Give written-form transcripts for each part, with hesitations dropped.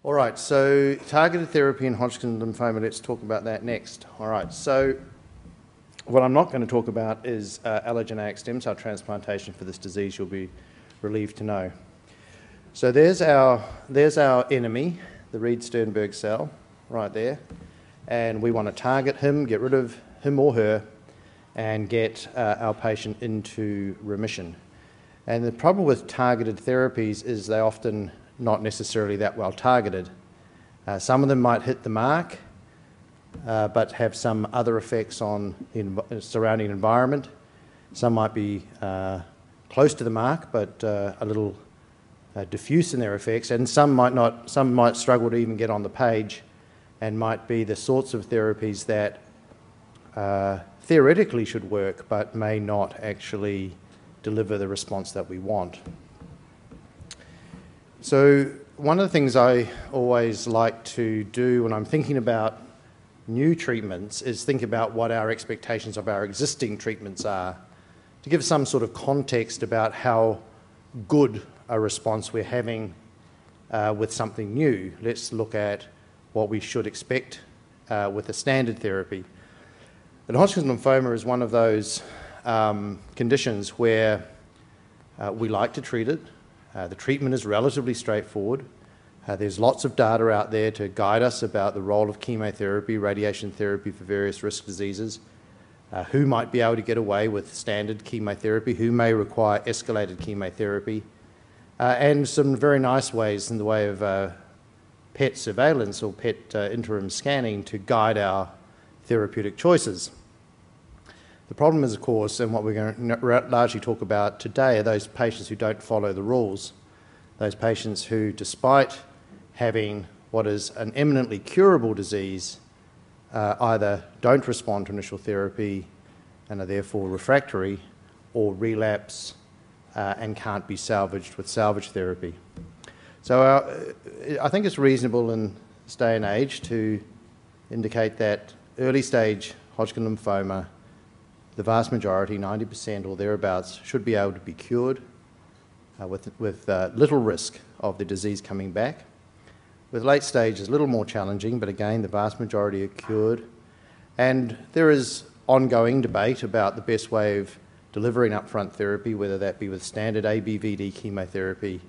All right, so targeted therapy in Hodgkin lymphoma, let's talk about that next. All right, so what I'm not going to talk about is allogeneic stem cell transplantation for this disease, you'll be relieved to know. So there's our enemy, the Reed-Sternberg cell, right there, and we want to target him, get rid of him or her, and get our patient into remission. And the problem with targeted therapies is they're often not necessarily that well targeted. Some of them might hit the mark, but have some other effects on the surrounding environment. Some might be close to the mark, but a little diffuse in their effects, and some might struggle to even get on the page, and might be the sorts of therapies that theoretically should work, but may not actually deliver the response that we want. So one of the things I always like to do when I'm thinking about new treatments is think about what our expectations of our existing treatments are, to give some sort of context about how good a response we're having with something new. Let's look at what we should expect with a standard therapy. And Hodgkin lymphoma is one of those conditions where we like to treat it. The treatment is relatively straightforward. There's lots of data out there to guide us about the role of chemotherapy, radiation therapy for various risk diseases, who might be able to get away with standard chemotherapy, who may require escalated chemotherapy, and some very nice ways in the way of PET surveillance or PET interim scanning to guide our therapeutic choices. The problem is, of course, and what we're going to largely talk about today, are those patients who don't follow the rules. Those patients who, despite having what is an eminently curable disease, either don't respond to initial therapy and are therefore refractory, or relapse and can't be salvaged with salvage therapy. So I think it's reasonable in this day and age to indicate that early stage Hodgkin lymphoma, the vast majority, 90% or thereabouts, should be able to be cured with little risk of the disease coming back. With late stage, it's a little more challenging, but again, the vast majority are cured. And there is ongoing debate about the best way of delivering upfront therapy, whether that be with standard ABVD chemotherapy,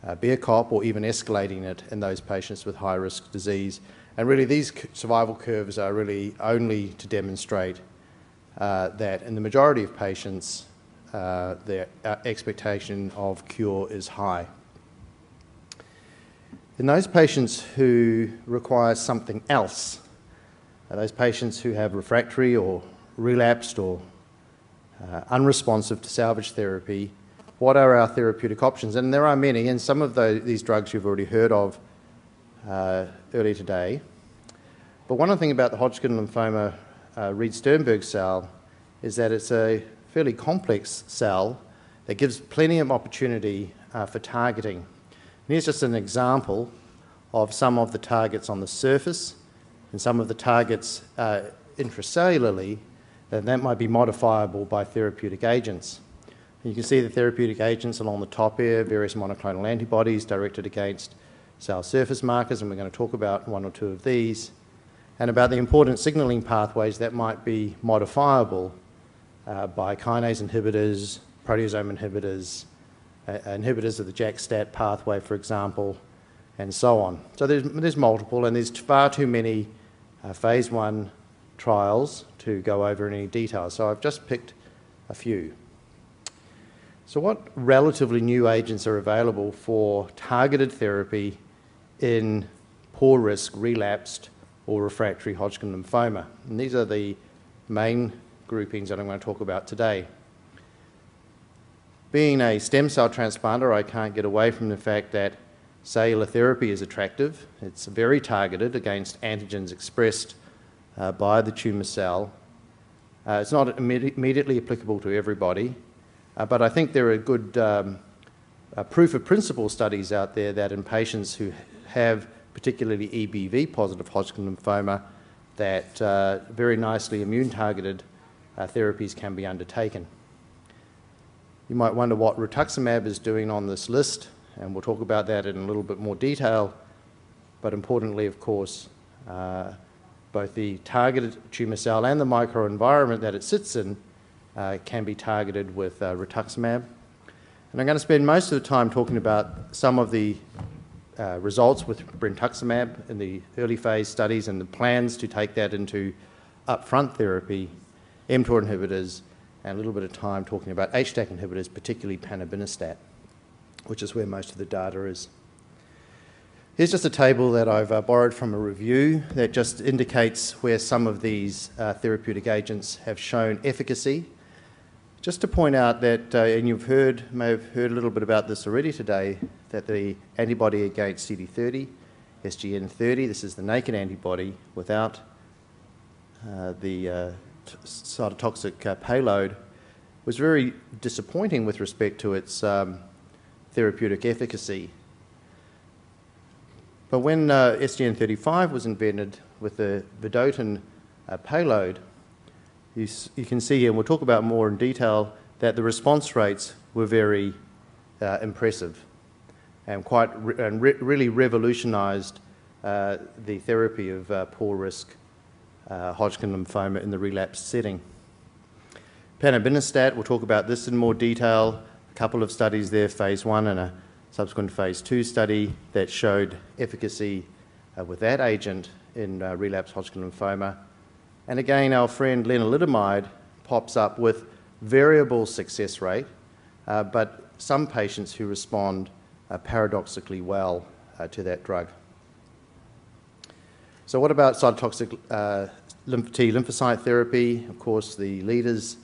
BRCOP, or even escalating it in those patients with high-risk disease. And really, these survival curves are really only to demonstrate that in the majority of patients, the expectation of cure is high. In those patients who require something else, those patients who have refractory or relapsed or unresponsive to salvage therapy, what are our therapeutic options? And there are many, and some of these drugs you've already heard of earlier today. But one thing about the Hodgkin lymphoma Reed-Sternberg cell is that it's a fairly complex cell that gives plenty of opportunity for targeting. And here's just an example of some of the targets on the surface and some of the targets intracellularly that might be modifiable by therapeutic agents. And you can see the therapeutic agents along the top here, various monoclonal antibodies directed against cell surface markers, and we're going to talk about one or two of these, and about the important signaling pathways that might be modifiable by kinase inhibitors, proteasome inhibitors, inhibitors of the JAK-STAT pathway, for example, and so on. So there's multiple, and there's far too many phase 1 trials to go over in any detail. So I've just picked a few. So what relatively new agents are available for targeted therapy in poor risk, relapsed, or refractory Hodgkin lymphoma? And these are the main groupings that I'm going to talk about today. Being a stem cell transplanter, I can't get away from the fact that cellular therapy is attractive. It's very targeted against antigens expressed by the tumour cell. It's not immediately applicable to everybody, but I think there are good proof of principle studies out there that in patients who have particularly EBV positive Hodgkin lymphoma, that very nicely immune targeted therapies can be undertaken. You might wonder what Rituximab is doing on this list, and we'll talk about that in a little bit more detail. but importantly, of course, both the targeted tumour cell and the microenvironment that it sits in can be targeted with rituximab. And I'm going to spend most of the time talking about some of the results with brentuximab in the early phase studies and the plans to take that into upfront therapy, mTOR inhibitors, and a little bit of time talking about HDAC inhibitors, particularly panobinostat, which is where most of the data is. Here's just a table that I've borrowed from a review that just indicates where some of these therapeutic agents have shown efficacy. Just to point out that, and you may have heard a little bit about this already today, that the antibody against CD30, SGN30, this is the naked antibody without the cytotoxic payload, was very disappointing with respect to its therapeutic efficacy. But when SGN35 was invented with the vedotin payload, you can see here, and we'll talk about more in detail, that the response rates were very impressive and really revolutionised the therapy of poor risk Hodgkin lymphoma in the relapsed setting. Panobinostat, we'll talk about this in more detail. A couple of studies there, phase 1 and a subsequent phase 2 study that showed efficacy with that agent in relapsed Hodgkin lymphoma. And again, our friend lenalidomide pops up with variable success rate, but some patients who respond paradoxically well to that drug. So what about cytotoxic T lymphocyte therapy? Of course, the leaders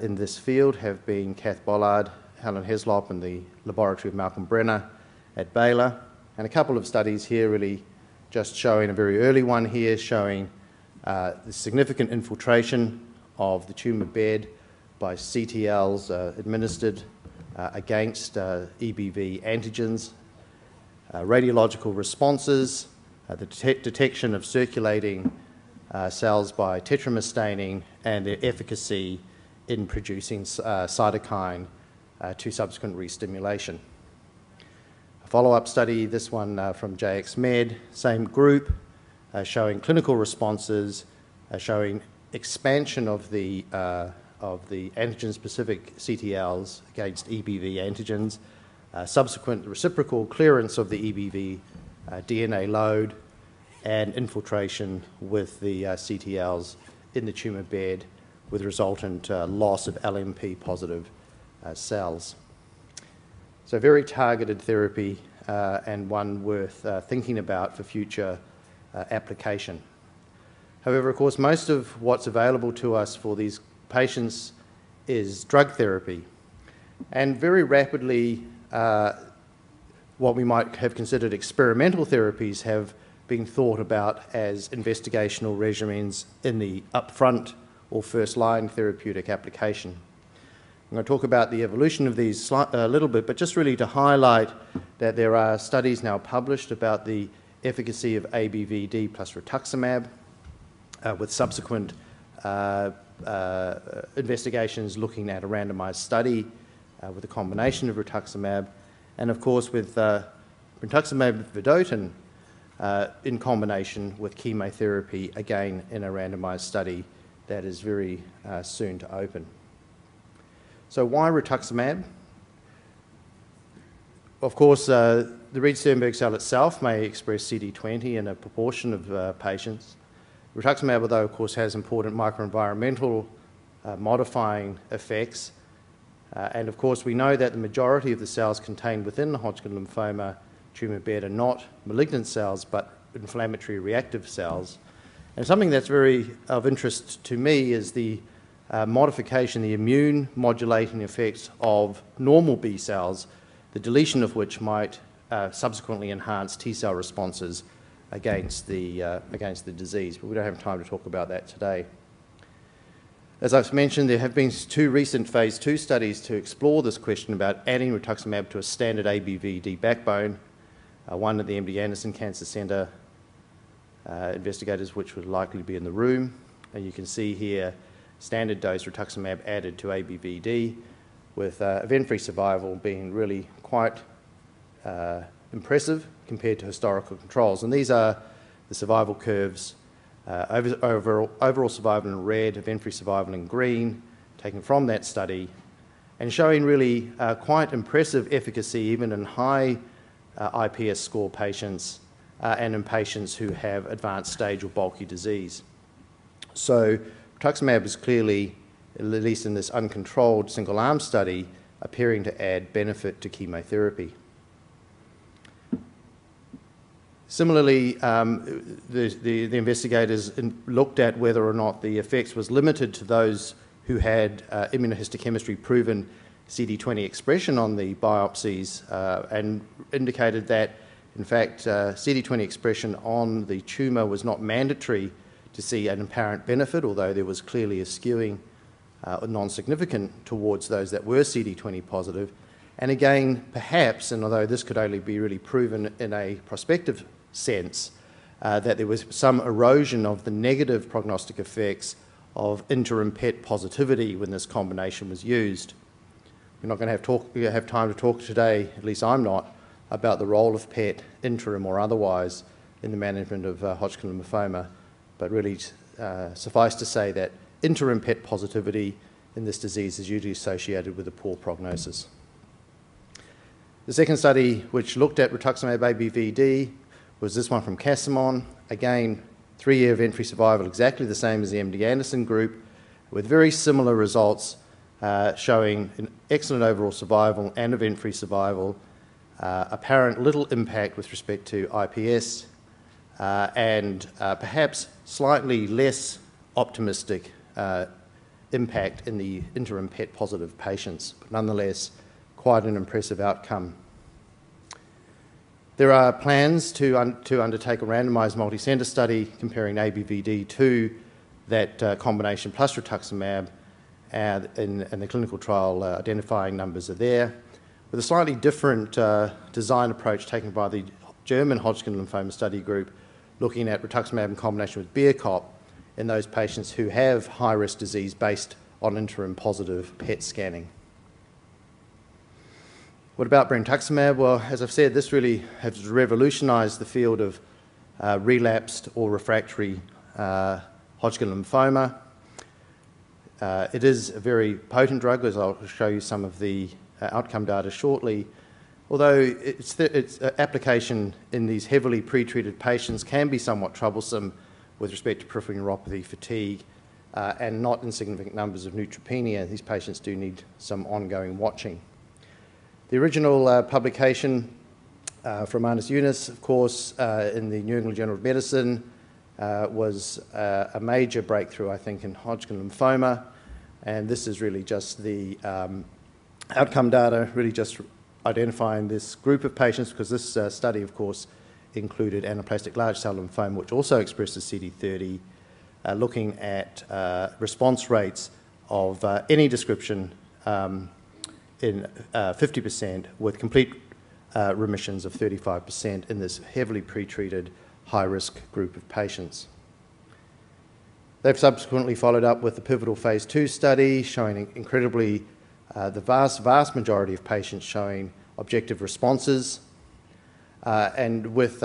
in this field have been Kath Bollard, Helen Heslop, and the laboratory of Malcolm Brenner at Baylor. And a couple of studies here really just showing, a very early one here showing the significant infiltration of the tumour bed by CTLs administered against EBV antigens, radiological responses, the detection of circulating cells by tetramer staining, and their efficacy in producing cytokine to subsequent re-stimulation. A follow-up study, this one from JX Med, same group, showing clinical responses, showing expansion of the antigen-specific CTLs against EBV antigens, subsequent reciprocal clearance of the EBV DNA load, and infiltration with the CTLs in the tumour bed with resultant loss of LMP-positive cells. So very targeted therapy and one worth thinking about for future application. However, of course, most of what's available to us for these patients is drug therapy. And very rapidly, what we might have considered experimental therapies have been thought about as investigational regimens in the upfront or first-line therapeutic application. I'm going to talk about the evolution of these a little bit, but just really to highlight that there are studies now published about the efficacy of ABVD plus rituximab with subsequent investigations looking at a randomized study with a combination of rituximab, and of course with brentuximab vedotin in combination with chemotherapy, again in a randomized study that is very soon to open. So why rituximab? Of course, the Reed-Sternberg cell itself may express CD20 in a proportion of patients. Rituximab, although of course has important microenvironmental modifying effects, and of course we know that the majority of the cells contained within the Hodgkin lymphoma tumour bed are not malignant cells but inflammatory reactive cells. And something that's very of interest to me is the modification, the immune modulating effects of normal B cells, the deletion of which might subsequently enhance T cell responses against the disease. But we don't have time to talk about that today. As I've mentioned, there have been 2 recent phase 2 studies to explore this question about adding rituximab to a standard ABVD backbone, one at the MD Anderson Cancer Centre, investigators which would likely be in the room. And you can see here standard dose rituximab added to ABVD with event-free survival being really quite impressive compared to historical controls. And these are the survival curves, overall survival in red, event-free survival in green, taken from that study, and showing really quite impressive efficacy even in high IPS score patients and in patients who have advanced stage or bulky disease. So rituximab is clearly, at least in this uncontrolled single-arm study, appearing to add benefit to chemotherapy. Similarly, the investigators looked at whether or not the effects was limited to those who had immunohistochemistry proven CD20 expression on the biopsies and indicated that, in fact, CD20 expression on the tumour was not mandatory to see an apparent benefit, although there was clearly a skewing non-significant towards those that were CD20 positive. And again, perhaps, and although this could only be really proven in a prospective sense, that there was some erosion of the negative prognostic effects of interim PET positivity when this combination was used. We're not going to have time to talk today, at least I'm not, about the role of PET, interim or otherwise, in the management of Hodgkin lymphoma, but really suffice to say that interim PET positivity in this disease is usually associated with a poor prognosis. The second study, which looked at rituximab ABVD, was this one from Casamon. Again, 3-year event-free survival, exactly the same as the MD Anderson group, with very similar results showing an excellent overall survival and event-free survival, apparent little impact with respect to IPS, and perhaps slightly less optimistic impact in the interim PET positive patients, but nonetheless quite an impressive outcome. There are plans to undertake a randomised multi-centre study comparing ABVD to that combination plus rituximab, and in the clinical trial identifying numbers are there, with a slightly different design approach taken by the German Hodgkin lymphoma study group, looking at rituximab in combination with BearCop in those patients who have high-risk disease based on interim positive PET scanning. What about brentuximab? Well, as I've said, this really has revolutionised the field of relapsed or refractory Hodgkin lymphoma. It is a very potent drug, as I'll show you some of the outcome data shortly, although its application in these heavily pretreated patients can be somewhat troublesome with respect to peripheral neuropathy, fatigue, and not insignificant numbers of neutropenia. These patients do need some ongoing watching. The original publication from Arnis Yunus, of course, in the New England Journal of Medicine was a major breakthrough, I think, in Hodgkin lymphoma, and this is really just the outcome data, really just identifying this group of patients, because this study, of course, included anaplastic large cell lymphoma, which also expresses CD30, looking at response rates of any description in 50%, with complete remissions of 35% in this heavily pretreated high-risk group of patients. They've subsequently followed up with the pivotal phase 2 study, showing incredibly the vast majority of patients showing objective responses, and with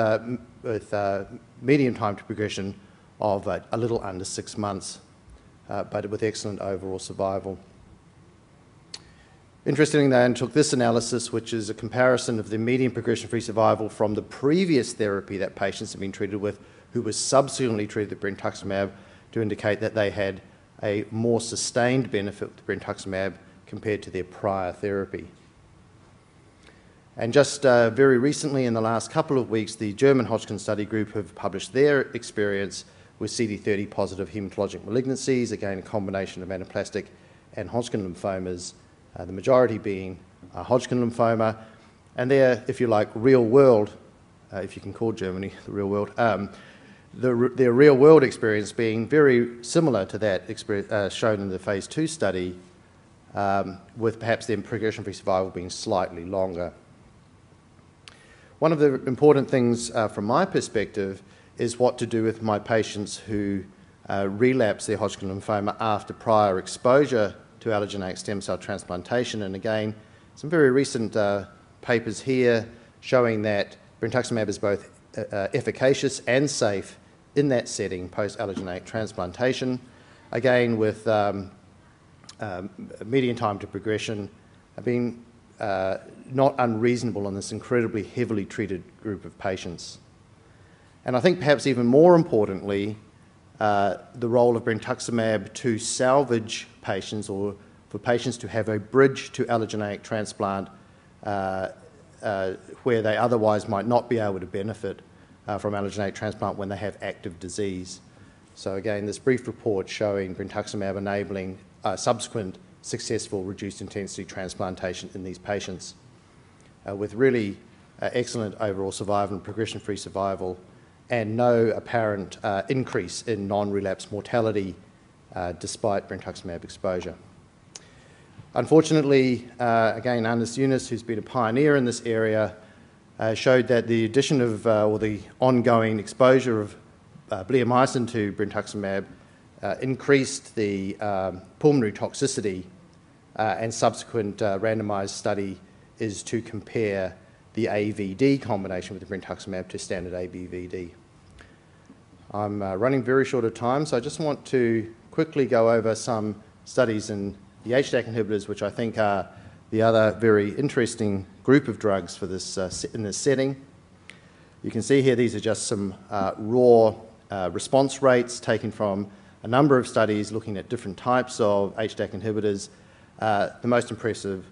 median time to progression of a little under 6 months, but with excellent overall survival. Interestingly, they undertook this analysis, which is a comparison of the median progression-free survival from the previous therapy that patients have been treated with, who was subsequently treated with brentuximab, to indicate that they had a more sustained benefit with brentuximab compared to their prior therapy. And just very recently, in the last couple of weeks, the German Hodgkin study group have published their experience with CD30 positive hematologic malignancies, again a combination of anaplastic and Hodgkin lymphomas, the majority being Hodgkin lymphoma, and they're, if you like, real world, if you can call Germany the real world, their real world experience being very similar to that shown in the phase 2 study, with perhaps their progression-free survival being slightly longer. One of the important things from my perspective is what to do with my patients who relapse their Hodgkin lymphoma after prior exposure to allogeneic stem cell transplantation. And again, some very recent papers here showing that brentuximab is both efficacious and safe in that setting post-allogeneic transplantation, again with median time to progression being not unreasonable in this incredibly heavily treated group of patients. And I think perhaps even more importantly, the role of brentuximab to salvage patients or for patients to have a bridge to allogeneic transplant where they otherwise might not be able to benefit from allogeneic transplant when they have active disease. So again, this brief report showing brentuximab enabling subsequent successful reduced intensity transplantation in these patients with really excellent overall survival and progression-free survival and no apparent increase in non-relapse mortality despite brentuximab exposure. Unfortunately, again, Anders Yunus, who's been a pioneer in this area, showed that the addition of, or the ongoing exposure of bleomycin to brentuximab increased the pulmonary toxicity, and subsequent randomized study is to compare the AVD combination with the brentuximab to standard ABVD. I'm running very short of time, so I just want to quickly go over some studies in the HDAC inhibitors, which I think are the other very interesting group of drugs for this in this setting. You can see here these are just some raw response rates taken from a number of studies looking at different types of HDAC inhibitors, the most impressive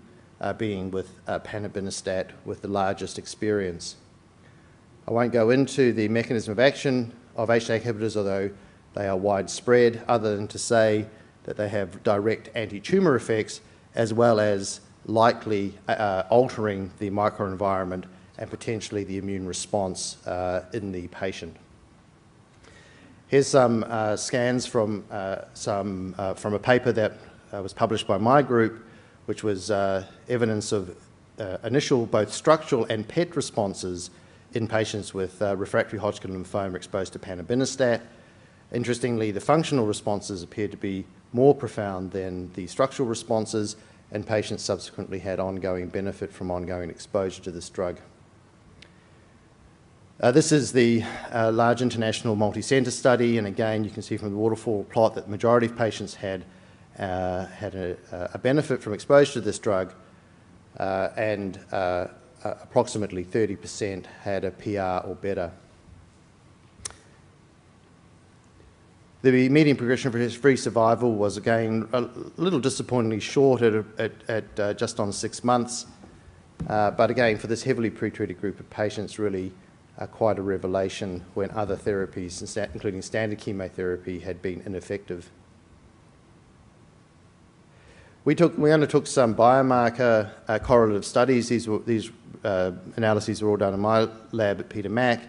being with panobinostat with the largest experience. I won't go into the mechanism of action of HDAC inhibitors, although they are widespread, other than to say that they have direct anti-tumour effects as well as likely altering the microenvironment and potentially the immune response in the patient. Here's some scans from a paper that was published by my group, which was evidence of initial both structural and PET responses in patients with refractory Hodgkin lymphoma exposed to panobinostat. Interestingly, the functional responses appeared to be more profound than the structural responses, and patients subsequently had ongoing benefit from ongoing exposure to this drug. This is the large international multi-centre study, and again you can see from the waterfall plot that the majority of patients had a benefit from exposure to this drug, and approximately 30% had a PR or better. The median progression-free survival was again a little disappointingly short at just on 6 months, but again for this heavily pretreated group of patients really quite a revelation when other therapies, including standard chemotherapy, had been ineffective. We undertook some biomarker correlative studies. These analyses were all done in my lab at Peter Mac,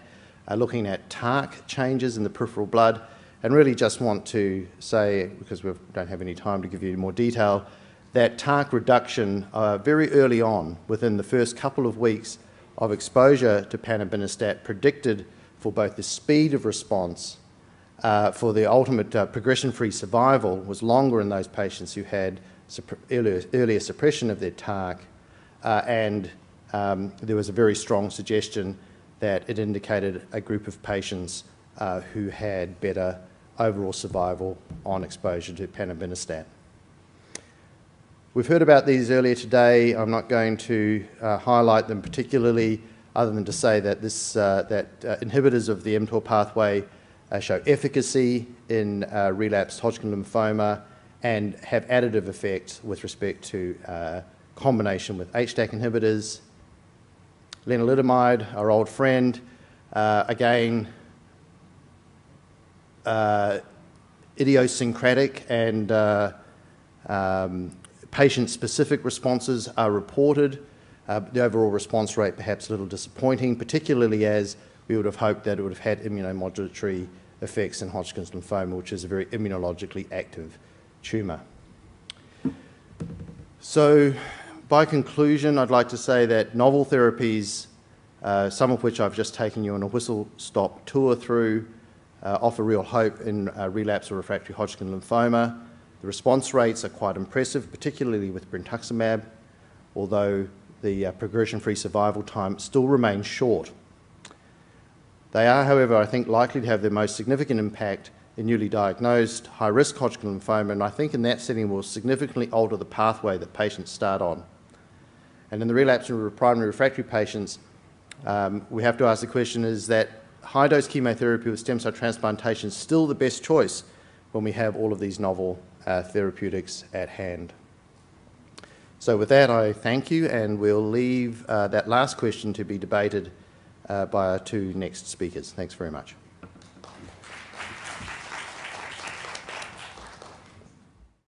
looking at TARC changes in the peripheral blood, and really just want to say, because we don't have any time to give you more detail, that TARC reduction very early on, within the first couple of weeks of exposure to panobinostat, predicted for both the speed of response, for the ultimate progression-free survival was longer in those patients who had earlier suppression of their TARC, and there was a very strong suggestion that it indicated a group of patients who had better overall survival on exposure to panobinostat. We've heard about these earlier today. I'm not going to highlight them particularly, other than to say that inhibitors of the mTOR pathway show efficacy in relapsed Hodgkin lymphoma and have additive effects with respect to combination with HDAC inhibitors. Lenalidomide, our old friend, again, idiosyncratic and patient-specific responses are reported. The overall response rate perhaps a little disappointing, particularly as we would have hoped that it would have had immunomodulatory effects in Hodgkin's lymphoma, which is a very immunologically active tumour. So, by conclusion, I'd like to say that novel therapies, some of which I've just taken you on a whistle-stop tour through, offer real hope in relapse or refractory Hodgkin lymphoma. The response rates are quite impressive, particularly with brentuximab, although the progression-free survival time still remains short. They are, however, I think, likely to have their most significant impact in newly diagnosed high-risk Hodgkin lymphoma, and I think in that setting will significantly alter the pathway that patients start on. And in the relapsed and primary refractory patients, we have to ask the question, is that high-dose chemotherapy with stem cell transplantation still the best choice when we have all of these novel therapeutics at hand? So with that, I thank you, and we'll leave that last question to be debated by our two next speakers. Thanks very much.